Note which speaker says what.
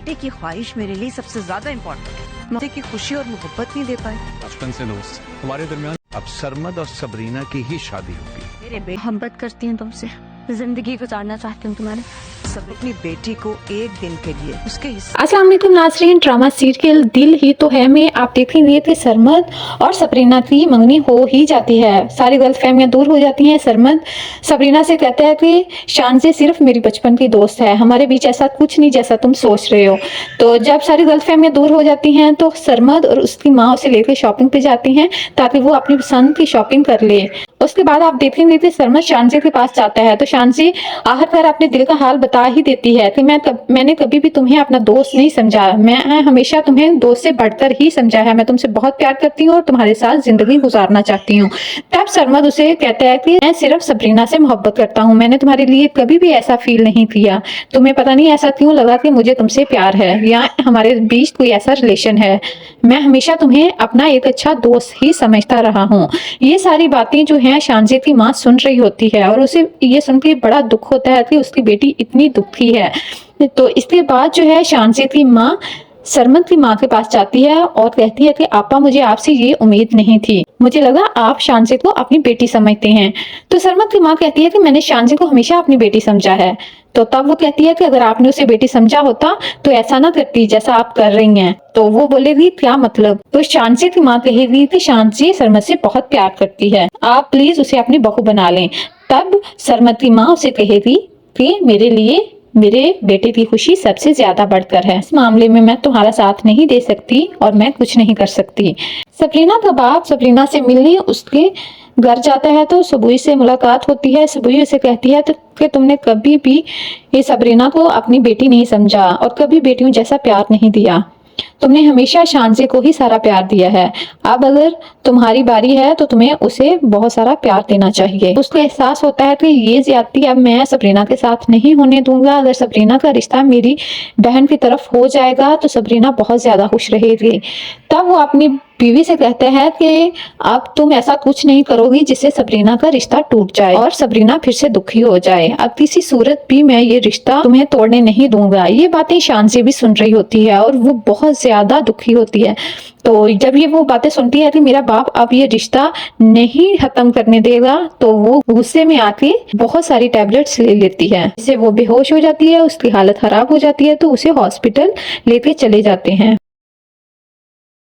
Speaker 1: बेटे की ख्वाहिश मेरे लिए सबसे ज्यादा इम्पोर्टेंट है। बेटे की खुशी और मोहब्बत नहीं दे पाए।
Speaker 2: बचपन से दोस्त हमारे दरमियान अब सरमद और सबरीना की ही शादी होगी।
Speaker 1: मेरे बेटे
Speaker 3: मोहब्बत करती हूँ तुमसे, जिंदगी गुजारना चाहती हूँ तुम्हारे।
Speaker 1: सब अपनी बेटी को एक दिन के लिए उसके हिस्से
Speaker 4: अस्सलाम वालेकुम नाज़रीन, ड्रामा सीरियल दिल ही तो है में आप देखेंगे कि सरमद और सबरीना की मंगनी हो ही जाती है। सारी गलतफहमियां दूर हो जाती हैं। सरमद सबरीना से कहता है कि शानज़ी सिर्फ मेरी बचपन की दोस्त है, हमारे बीच ऐसा कुछ नहीं जैसा तुम सोच रहे हो। तो जब सारी गलतफहमियां दूर हो जाती हैं तो सरमद और उसकी माँ उसे लेकर शॉपिंग पे जाती हैं ताकि वो अपनी पसंद की शॉपिंग कर ले। उसके बाद आप देखेंगे कि सरमद शानज़ी के पास जाता है तो शानज़ी आखिरकार अपने दिल का हाल बता ही देती है कि मैंने कभी भी तुम्हें अपना दोस्त नहीं समझा, मैं हमेशा तुम्हें दोस्त से बढ़कर ही समझा है। मैं तुमसे बहुत प्यार करती हूँ और तुम्हारे साथ जिंदगी गुजारना चाहती हूँ। तब सरमद उसे कहता है कि मैं सिर्फ सबरीना से मोहब्बत करता हूँ, मैंने तुम्हारे लिए कभी भी ऐसा फील नहीं किया। तुम्हें पता नहीं ऐसा क्यों लगा कि मुझे तुमसे प्यार है या हमारे बीच कोई ऐसा रिलेशन है। मैं हमेशा तुम्हें अपना एक अच्छा दोस्त ही समझता रहा हूँ। ये सारी बातें जो है शानज़ी की माँ सुन रही होती है और उसे ये सुन के बड़ा दुख होता है कि उसकी बेटी इतनी दुखी है। तो इसके बाद जो है शानज़ी की माँ सरमद की माँ के पास जाती है और कहती है कि आपा मुझे आपसे ये उम्मीद नहीं थी, मुझे लगा आप शानज़ी को अपनी बेटी समझते हैं। तो सरमद की माँ कहती है कि मैंने शानज़ी को हमेशा अपनी बेटी समझा है। तो तब वो कहती है कि अगर आपने उसे बेटी समझा होता तो ऐसा ना करती जैसा आप कर रही हैं। तो वो बोलेगी क्या मतलब? तो शानज़ी की माँ कहेगी कि शानज़ी सरमद से बहुत प्यार करती है, आप प्लीज उसे अपनी बहू बना लें। तब सरमद की माँ उसे कहेगी कि मेरे लिए मेरे बेटे की खुशी सबसे ज्यादा बढ़कर है, इस मामले में मैं तुम्हारा साथ नहीं दे सकती और मैं कुछ नहीं कर सकती। सबरीना का बाप सबरीना से मिलने उसके घर जाता है तो सबूई से मुलाकात होती है। सबूई उसे कहती है कि तुमने कभी भी ये सबरीना को अपनी बेटी नहीं समझा और कभी बेटियों जैसा प्यार नहीं दिया, तुमने हमेशा शानज़ी को ही सारा प्यार दिया है। अब अगर तुम्हारी बारी है तो तुम्हें उसे बहुत सारा प्यार देना चाहिए। उसको एहसास होता है कि ये ज्यादती अब मैं सबरीना के साथ नहीं होने दूंगा। अगर सबरीना का रिश्ता मेरी बहन की तरफ हो जाएगा तो सबरीना बहुत ज्यादा खुश रहेगी। तब वो अपनी बीवी से कहते हैं कि अब तुम ऐसा कुछ नहीं करोगी जिससे सबरीना का रिश्ता टूट जाए और सबरीना फिर से दुखी हो जाए। अब किसी सूरत भी मैं ये रिश्ता तुम्हें तोड़ने नहीं दूंगा। ये बातें शानज़ी भी सुन रही होती है और वो बहुत ज्यादा दुखी होती है। तो जब ये वो बातें सुनती है कि मेरा बाप अब ये रिश्ता नहीं खत्म करने देगा तो वो गुस्से में आके बहुत सारी टैबलेट्स ले लेती है, जिससे वो बेहोश हो जाती है, उसकी हालत खराब हो जाती है। तो उसे हॉस्पिटल लेके चले जाते हैं।